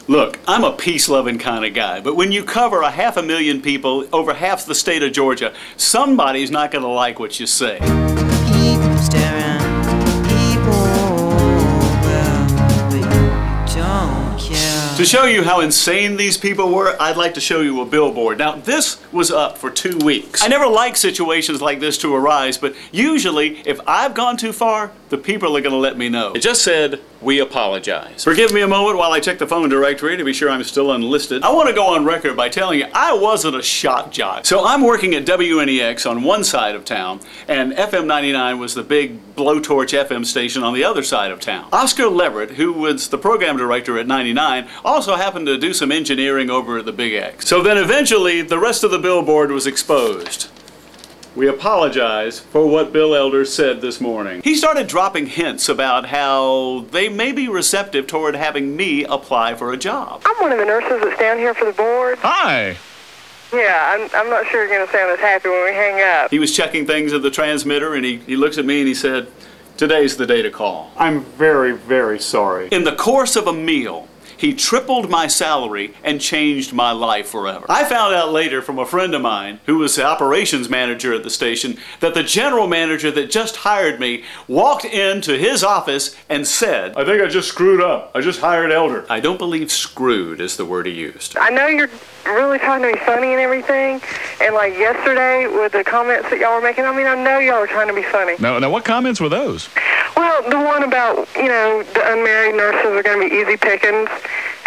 Look, I'm a peace-loving kind of guy, but when you cover 500,000 people over half the state of Georgia, somebody's not going to like what you say. People staring, people will, we don't care. To show you how insane these people were, I'd like to show you a billboard. Now, this was up for 2 weeks. I never like situations like this to arise, but usually, if I've gone too far, the people are going to let me know. It just said, "We apologize." Forgive me a moment while I check the phone directory to be sure I'm still unlisted. I want to go on record by telling you I wasn't a shock jock. So I'm working at WNEX on one side of town, and FM 99 was the big blowtorch FM station on the other side of town. Oscar Leverett, who was the program director at 99, also happened to do some engineering over at the Big X. So then eventually, the rest of the billboard was exposed. "We apologize for what Bill Elder said this morning." He started dropping hints about how they may be receptive toward having me apply for a job. I'm one of the nurses that's down here for the board. Hi. Yeah, I'm not sure you're going to sound as happy when we hang up. He was checking things at the transmitter, and he looks at me and he said, "Today's the day to call. I'm very, very sorry." In the course of a meal, he tripled my salary and changed my life forever. I found out later from a friend of mine, who was the operations manager at the station, that the general manager that just hired me walked into his office and said, "I think I just screwed up. I just hired Elder." I don't believe screwed is the word he used. I know you're really trying to be funny and everything, and like yesterday with the comments that y'all were making, I mean, I know y'all were trying to be funny. Now, what comments were those? Well, the one about, you know, the unmarried nurses are going to be easy pickings,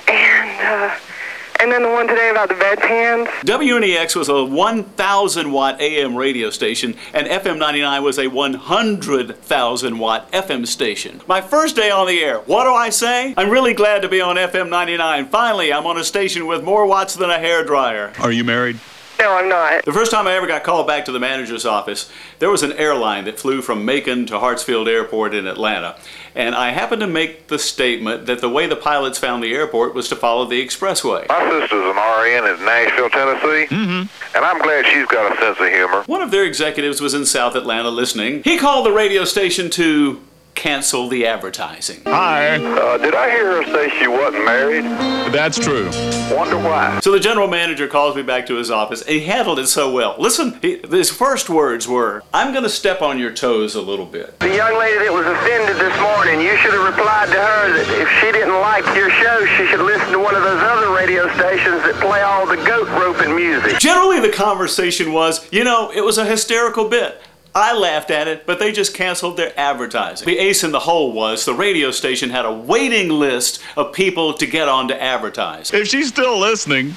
and then the one today about the bedpans. WNEX was a 1,000 watt AM radio station, and FM 99 was a 100,000 watt FM station. My first day on the air, what do I say? I'm really glad to be on FM 99. Finally, I'm on a station with more watts than a hairdryer. Are you married? No, I'm not. The first time I ever got called back to the manager's office, there was an airline that flew from Macon to Hartsfield Airport in Atlanta. And I happened to make the statement that the way the pilots found the airport was to follow the expressway. My sister's an RN in Nashville, Tennessee, and I'm glad she's got a sense of humor. One of their executives was in South Atlanta listening. He called the radio station to cancel the advertising. Hi. Did I hear her say she wasn't married? That's true. Wonder why. So the general manager calls me back to his office, and he handled it so well. Listen, his first words were, "I'm going to step on your toes a little bit." The young lady that was offended this morning, you should have replied to her that if she didn't like your show, she should listen to one of those other radio stations that play all the goat roping music. Generally, the conversation was, you know, it was a hysterical bit. I laughed at it, but they just canceled their advertising. The ace in the hole was the radio station had a waiting list of people to get on to advertise. If she's still listening,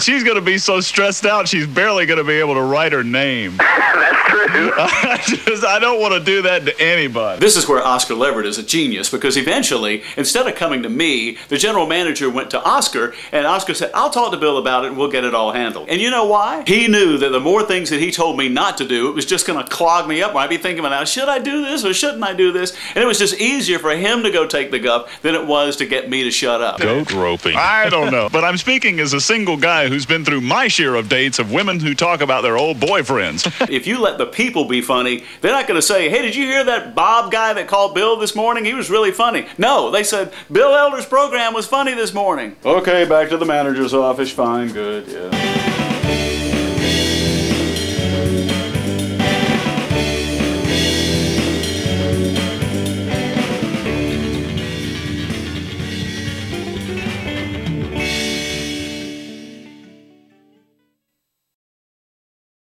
she's going to be so stressed out she's barely going to be able to write her name. That's true. I don't want to do that to anybody. This is where Oscar Leverett is a genius, because eventually, instead of coming to me, the general manager went to Oscar, and Oscar said, "I'll talk to Bill about it and we'll get it all handled." And you know why? He knew that the more things that he told me not to do, it was just going to clog me up. I'd be thinking, now, should I do this or shouldn't I do this? And it was just easier for him to go take the guff than it was to get me to shut up. Goat roping. I don't know. But I'm speaking as a single guy who's been through my share of dates of women who talk about their old boyfriends. If you let the people be funny, they're not going to say, "Hey, did you hear that Bob guy that called Bill this morning? He was really funny." No, they said, "Bill Elder's program was funny this morning." Okay, back to the manager's office. Fine, good, yeah.